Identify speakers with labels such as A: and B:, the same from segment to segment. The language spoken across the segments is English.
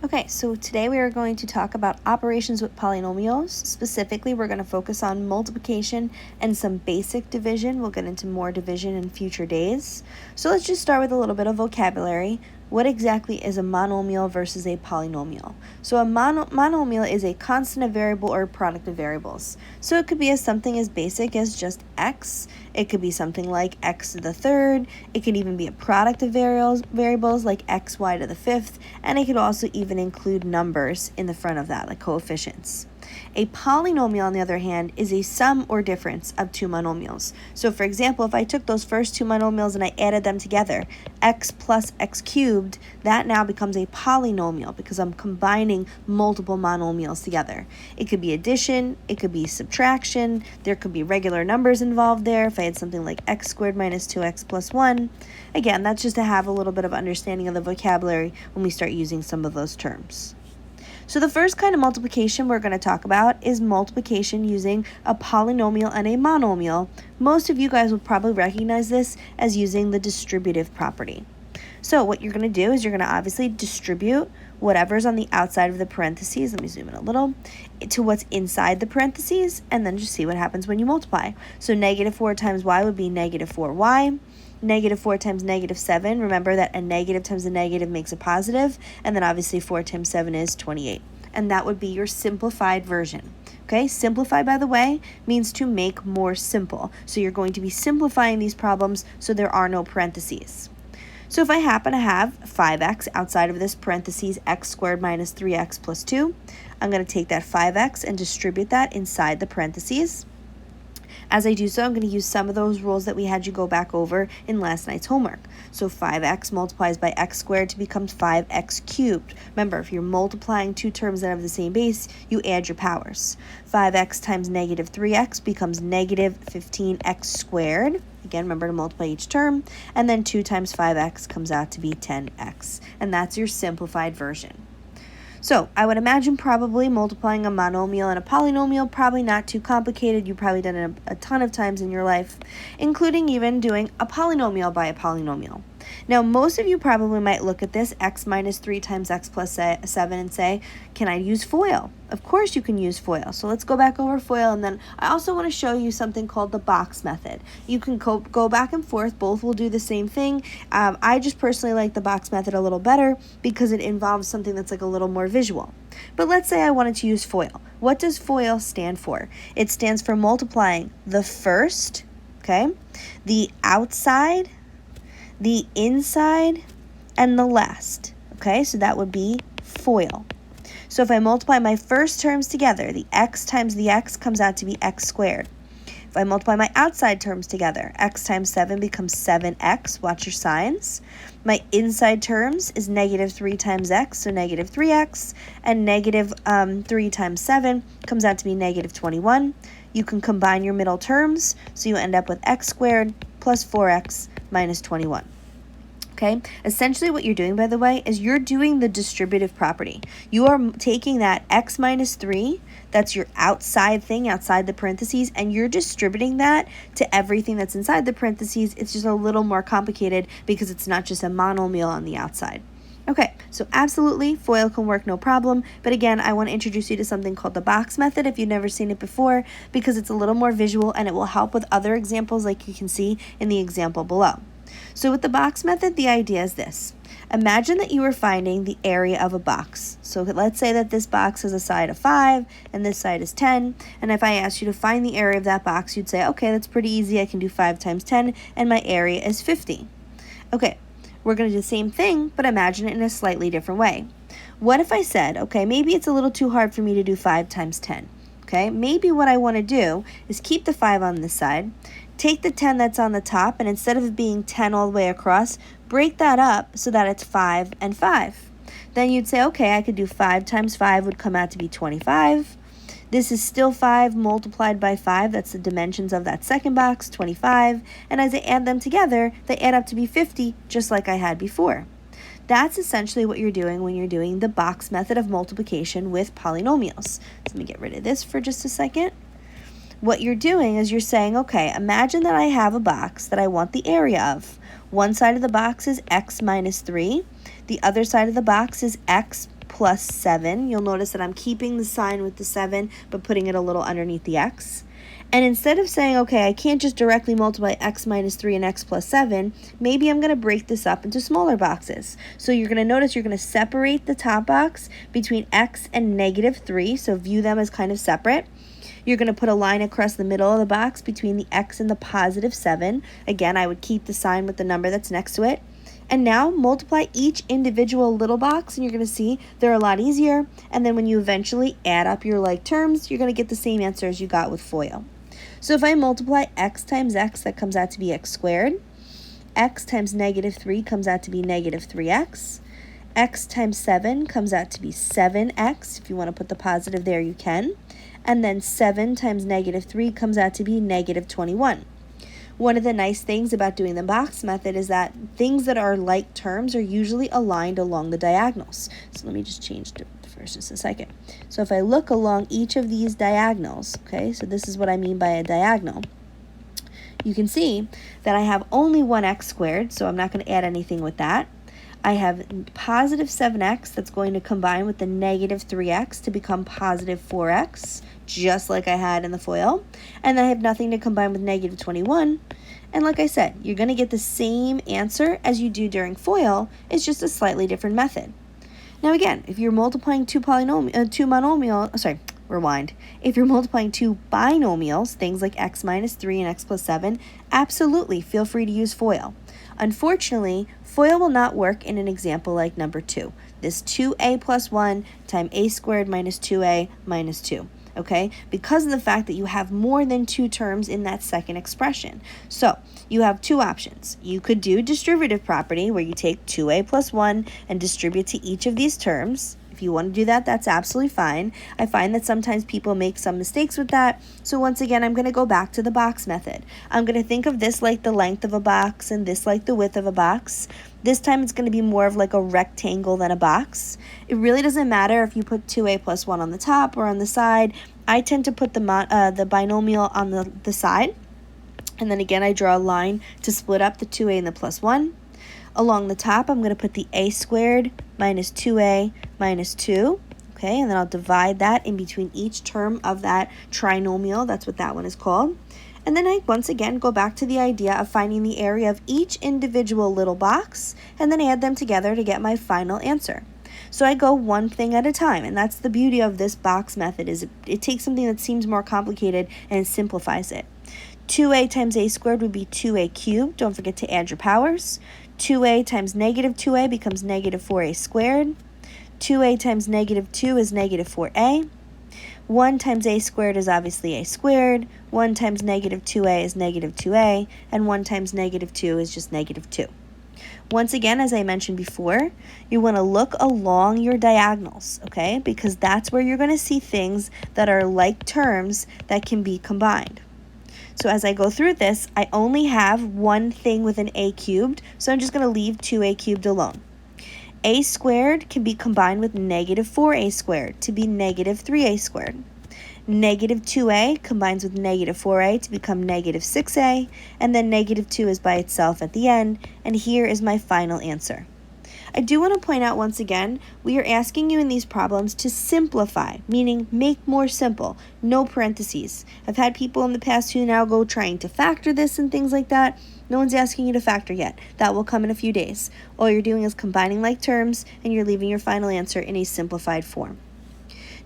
A: Okay, so today we are going to talk about operations with polynomials. Specifically, we're going to focus on multiplication and some basic division. We'll get into more division in future days. So let's just start with a little bit of vocabulary. What exactly is a monomial versus a polynomial? So a monomial is a constant of variable or product of variables. So it could be something as basic as just x. It could be something like x to the third. It could even be a product of variables like xy to the fifth. And it could also even include numbers in the front of that, like coefficients. A polynomial, on the other hand, is a sum or difference of two monomials. So for example, if I took those first two monomials and I added them together, x plus x cubed, that now becomes a polynomial because I'm combining multiple monomials together. It could be addition, it could be subtraction, there could be regular numbers involved there. If I had something like x squared minus 2x plus 1, again, that's just to have a little bit of understanding of the vocabulary when we start using some of those terms. So the first kind of multiplication we're going to talk about is multiplication using a polynomial and a monomial. Most of you guys will probably recognize this as using the distributive property. So what you're going to do is you're going to obviously distribute whatever's on the outside of the parentheses, let me zoom in a little, to what's inside the parentheses, and then just see what happens when you multiply. So negative 4 times y would be negative 4y. Negative 4 times negative 7, remember that a negative times a negative makes a positive, and then obviously 4 times 7 is 28. And that would be your simplified version. Okay, simplified, by the way, means to make more simple. So you're going to be simplifying these problems so there are no parentheses. So if I happen to have 5x outside of this parentheses x squared minus 3x plus 2, I'm going to take that 5x and distribute that inside the parentheses. As I do so, I'm going to use some of those rules that we had you go back over in last night's homework. So 5x multiplies by x squared to become 5x cubed. Remember, if you're multiplying two terms that have the same base, you add your powers. 5x times negative 3x becomes negative 15x squared. Again, remember to multiply each term. And then 2 times 5x comes out to be 10x. And that's your simplified version. So I would imagine probably multiplying a monomial and a polynomial, probably not too complicated. You've probably done it a ton of times in your life, including even doing a polynomial by a polynomial. Now, most of you probably might look at this x minus 3 times x plus 7 and say, can I use FOIL? Of course you can use FOIL. So let's go back over FOIL, and then I also want to show you something called the box method. You can go back and forth. Both will do the same thing. I just personally like the box method a little better because it involves something that's like a little more visual. But let's say I wanted to use FOIL. What does FOIL stand for? It stands for multiplying the first, okay, the outside, the inside, and the last. Okay, so that would be FOIL. So if I multiply my first terms together, the x times the x comes out to be x squared. If I multiply my outside terms together, x times 7 becomes 7x. Watch your signs. My inside terms is negative 3 times x, so negative 3x. And negative 3 times 7 comes out to be negative 21. You can combine your middle terms, so you end up with x squared plus 4x minus 21. Okay, essentially what you're doing, by the way, is you're doing the distributive property. You are taking that x minus 3, that's your outside thing, outside the parentheses, and you're distributing that to everything that's inside the parentheses. It's just a little more complicated because it's not just a monomial on the outside. Okay, so absolutely, FOIL can work no problem, but again, I want to introduce you to something called the box method if you've never seen it before, because it's a little more visual and it will help with other examples like you can see in the example below. So with the box method, the idea is this. Imagine that you are finding the area of a box. So let's say that this box has a side of 5 and this side is 10. And if I asked you to find the area of that box, you'd say, okay, that's pretty easy. I can do 5 times 10 and my area is 50. Okay, we're going to do the same thing, but imagine it in a slightly different way. What if I said, okay, maybe it's a little too hard for me to do 5 times 10. Okay, maybe what I want to do is keep the 5 on this side, take the 10 that's on the top, and instead of it being 10 all the way across, break that up so that it's 5 and 5. Then you'd say, okay, I could do 5 times 5 would come out to be 25. This is still 5 multiplied by 5. That's the dimensions of that second box, 25. And as I add them together, they add up to be 50, just like I had before. That's essentially what you're doing when you're doing the box method of multiplication with polynomials. So let me get rid of this for just a second. What you're doing is you're saying, okay, imagine that I have a box that I want the area of. One side of the box is x minus 3. The other side of the box is x plus 7. You'll notice that I'm keeping the sign with the 7, but putting it a little underneath the x. And instead of saying, okay, I can't just directly multiply x minus 3 and x plus 7, maybe I'm going to break this up into smaller boxes. So you're going to notice you're going to separate the top box between x and negative 3, so view them as kind of separate. You're going to put a line across the middle of the box between the x and the positive 7. Again, I would keep the sign with the number that's next to it. And now multiply each individual little box, and you're going to see they're a lot easier. And then when you eventually add up your like terms, you're going to get the same answer as you got with FOIL. So if I multiply x times x, that comes out to be x squared. X times negative 3 comes out to be negative 3x. X times 7 comes out to be 7x. If you want to put the positive there, you can. And then 7 times negative 3 comes out to be negative 21. One of the nice things about doing the box method is that things that are like terms are usually aligned along the diagonals. So let me just change to first just a second. So if I look along each of these diagonals, okay, so this is what I mean by a diagonal, you can see that I have only one x squared, so I'm not going to add anything with that. I have positive 7x that's going to combine with the negative 3x to become positive 4x, just like I had in the FOIL. And then I have nothing to combine with negative 21. And like I said, you're going to get the same answer as you do during FOIL. It's just a slightly different method. Now again, if you're multiplying two monomials, If you're multiplying two binomials, things like x minus 3 and x plus 7, absolutely feel free to use FOIL. Unfortunately, FOIL will not work in an example like number 2. This 2a plus 1 times a squared minus 2a minus 2. Okay, because of the fact that you have more than two terms in that second expression. So you have two options. You could do distributive property, where you take 2a plus 1 and distribute to each of these terms. If you want to do that, that's absolutely fine. I find that sometimes people make some mistakes with that. So once again, I'm going to go back to the box method. I'm going to think of this like the length of a box and this like the width of a box. This time it's going to be more of like a rectangle than a box. It really doesn't matter if you put 2a plus 1 on the top or on the side. I tend to put the binomial on the side. And then again, I draw a line to split up the 2a and the plus 1. Along the top, I'm going to put the a squared minus 2a minus 2. Okay, and then I'll divide that in between each term of that trinomial. That's what that one is called. And then I once again go back to the idea of finding the area of each individual little box and then add them together to get my final answer. So I go one thing at a time, and that's the beauty of this box method, is it takes something that seems more complicated and simplifies it. 2a times a squared would be 2a cubed. Don't forget to add your powers. 2a times negative 2a becomes negative 4a squared. 2a times negative 2 is negative 4a. 1 times a squared is obviously a squared. 1 times negative 2a is negative 2a. And 1 times negative 2 is just negative 2. Once again, as I mentioned before, you want to look along your diagonals, okay? Because that's where you're going to see things that are like terms that can be combined. So as I go through this, I only have one thing with an a cubed, so I'm just going to leave 2a cubed alone. A squared can be combined with negative 4a squared to be negative 3a squared. Negative 2a combines with negative 4a to become negative 6a, and then negative 2 is by itself at the end, and here is my final answer. I do want to point out once again, we are asking you in these problems to simplify, meaning make more simple, no parentheses. I've had people in the past who now go trying to factor this and things like that. No one's asking you to factor yet. That will come in a few days. All you're doing is combining like terms, and you're leaving your final answer in a simplified form.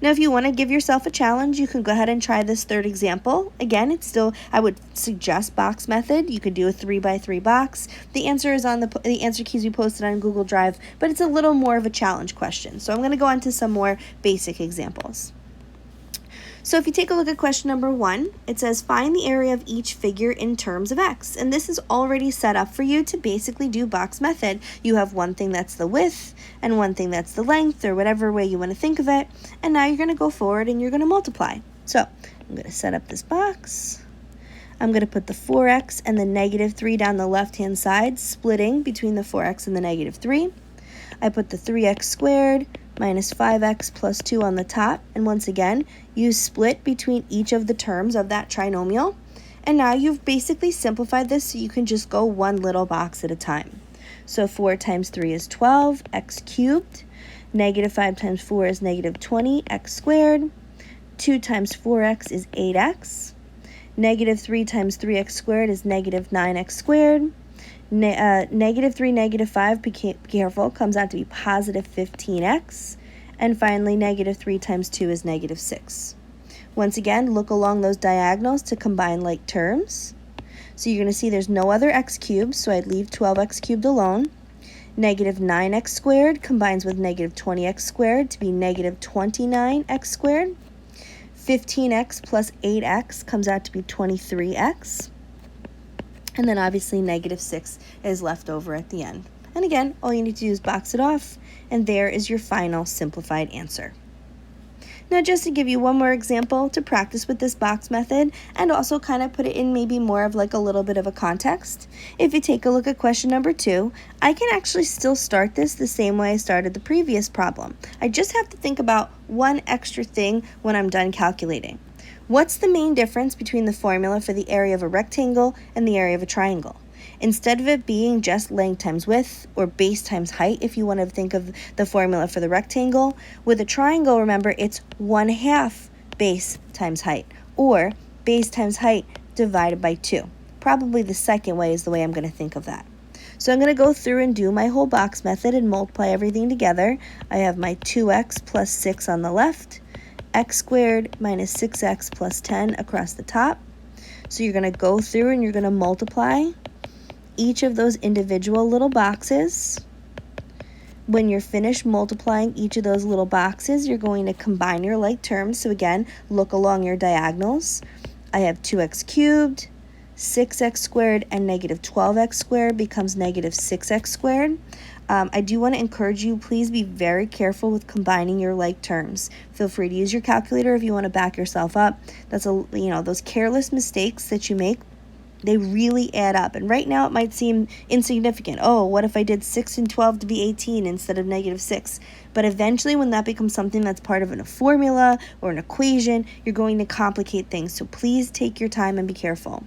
A: Now, if you want to give yourself a challenge, you can go ahead and try this third example. Again, it's still, I would suggest box method. You could do a 3x3 box. The answer is on the answer keys we posted on Google Drive, but it's a little more of a challenge question. So I'm going to go on to some more basic examples. So if you take a look at question number 1, it says find the area of each figure in terms of x. And this is already set up for you to basically do box method. You have one thing that's the width and one thing that's the length, or whatever way you want to think of it. And now you're going to go forward and you're going to multiply. So I'm going to set up this box. I'm going to put the 4x and the negative 3 down the left-hand side, splitting between the 4x and the negative 3. I put the 3x squared minus 5x plus 2 on the top, and once again, you split between each of the terms of that trinomial, and now you've basically simplified this so you can just go one little box at a time. So 4 times 3 is 12, x cubed. Negative 5 times 4 is negative 20x squared. 2 times 4x is 8x. Negative 3 times 3x squared is negative 9x squared. Negative 3, negative 5, be careful, comes out to be positive 15x. And finally, negative 3 times 2 is negative 6. Once again, look along those diagonals to combine like terms. So you're going to see there's no other x cubed, so I'd leave 12x cubed alone. Negative 9x squared combines with negative 20x squared to be negative 29x squared. 15x plus 8x comes out to be 23x. And then obviously negative 6 is left over at the end. And again, all you need to do is box it off, and there is your final simplified answer. Now, just to give you one more example to practice with this box method and also kind of put it in maybe more of like a little bit of a context, if you take a look at question number 2, I can actually still start this the same way I started the previous problem. I just have to think about one extra thing when I'm done calculating. What's the main difference between the formula for the area of a rectangle and the area of a triangle? Instead of it being just length times width, or base times height if you want to think of the formula for the rectangle, with a triangle, remember, it's 1/2 base times height, or base times height divided by 2. Probably the second way is the way I'm going to think of that. So I'm going to go through and do my whole box method and multiply everything together. I have my 2x plus 6 on the left, x squared minus 6x plus 10 across the top. So you're going to go through and you're going to multiply each of those individual little boxes. When you're finished multiplying each of those little boxes, you're going to combine your like terms. So again, look along your diagonals. I have 2x cubed, 6x squared, and negative 12x squared becomes negative 6x squared. I do want to encourage you, please be very careful with combining your like terms. Feel free to use your calculator if you want to back yourself up. That's those careless mistakes that you make, they really add up. And right now it might seem insignificant. Oh, what if I did 6 and 12 to be 18 instead of negative 6? But eventually when that becomes something that's part of a formula or an equation, you're going to complicate things. So please take your time and be careful.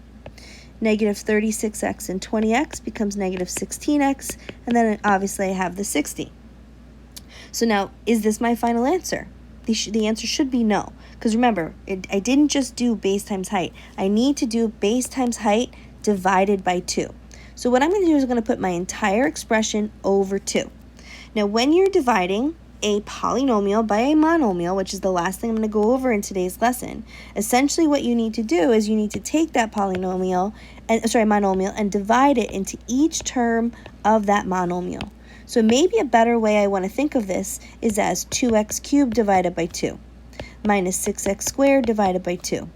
A: Negative 36x and 20x becomes negative 16x. And then obviously I have the 60. So now, is this my final answer? The answer should be no, because remember, I didn't just do base times height. I need to do base times height divided by 2. So what I'm going to do is I'm going to put my entire expression over 2. Now, when you're dividing a polynomial by a monomial, which is the last thing I'm going to go over in today's lesson, essentially what you need to do is you need to take that monomial and divide it into each term of that monomial. So maybe a better way I want to think of this is as 2x cubed divided by 2, minus 6x squared divided by 2,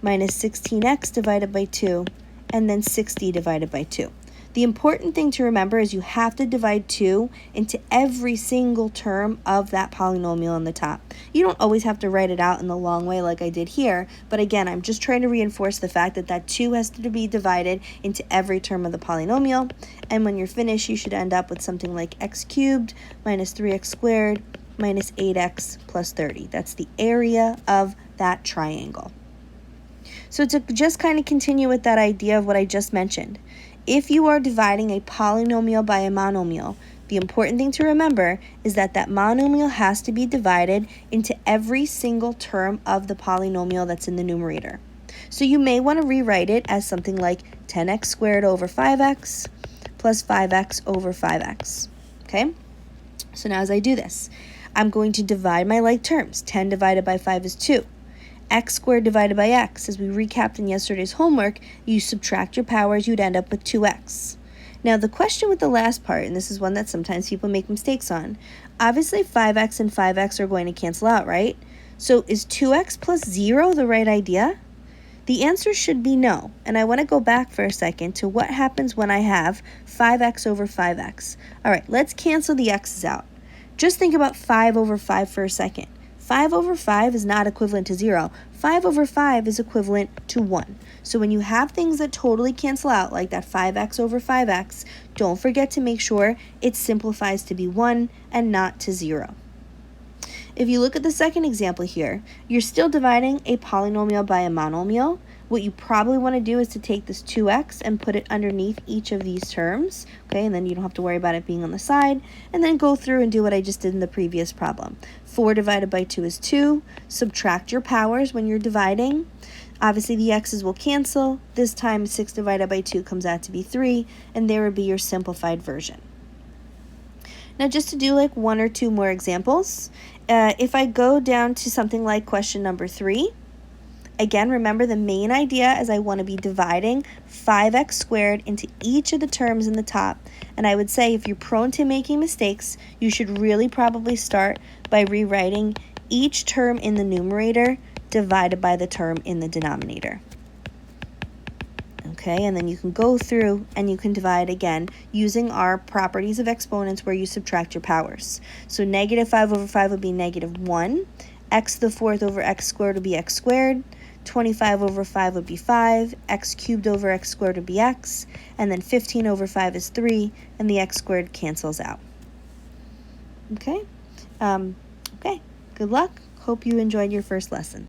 A: minus 16x divided by 2, and then 60 divided by 2. The important thing to remember is you have to divide 2 into every single term of that polynomial on the top. You don't always have to write it out in the long way like I did here, but again, I'm just trying to reinforce the fact that 2 has to be divided into every term of the polynomial, and when you're finished, you should end up with something like x cubed minus 3x squared minus 8x plus 30. That's the area of that triangle. So to just kind of continue with that idea of what I just mentioned, if you are dividing a polynomial by a monomial, the important thing to remember is that monomial has to be divided into every single term of the polynomial that's in the numerator. So you may want to rewrite it as something like 10x squared over 5x plus 5x over 5x. Okay? So now as I do this, I'm going to divide my like terms. 10 divided by 5 is 2. X squared divided by x, as we recapped in yesterday's homework, you subtract your powers, you'd end up with 2x. Now the question with the last part, and this is one that sometimes people make mistakes on, obviously 5x and 5x are going to cancel out, right? So is 2x plus 0 the right idea? The answer should be no, and I want to go back for a second to what happens when I have 5x over 5x. All right, let's cancel the x's out. Just think about 5 over 5 for a second. 5 over 5 is not equivalent to 0. 5 over 5 is equivalent to 1. So when you have things that totally cancel out, like that 5x over 5x, don't forget to make sure it simplifies to be 1 and not to 0. If you look at the second example here, you're still dividing a polynomial by a monomial, What you probably want to do is to take this 2x and put it underneath each of these terms, okay, and then you don't have to worry about it being on the side, and then go through and do what I just did in the previous problem. 4 divided by 2 is 2. Subtract your powers when you're dividing. Obviously, the x's will cancel. This time, 6 divided by 2 comes out to be 3, and there would be your simplified version. Now, just to do like 1 or 2 more examples, if I go down to something like question number 3, again, remember the main idea is I want to be dividing 5x squared into each of the terms in the top. And I would say if you're prone to making mistakes, you should really probably start by rewriting each term in the numerator divided by the term in the denominator. Okay, and then you can go through and you can divide again using our properties of exponents where you subtract your powers. So negative 5 over 5 would be negative 1. X to the 4th over x squared would be x squared. 25 over 5 would be 5. X cubed over x squared would be x. And then 15 over 5 is 3. And the x squared cancels out. Okay? Okay, good luck. Hope you enjoyed your first lesson.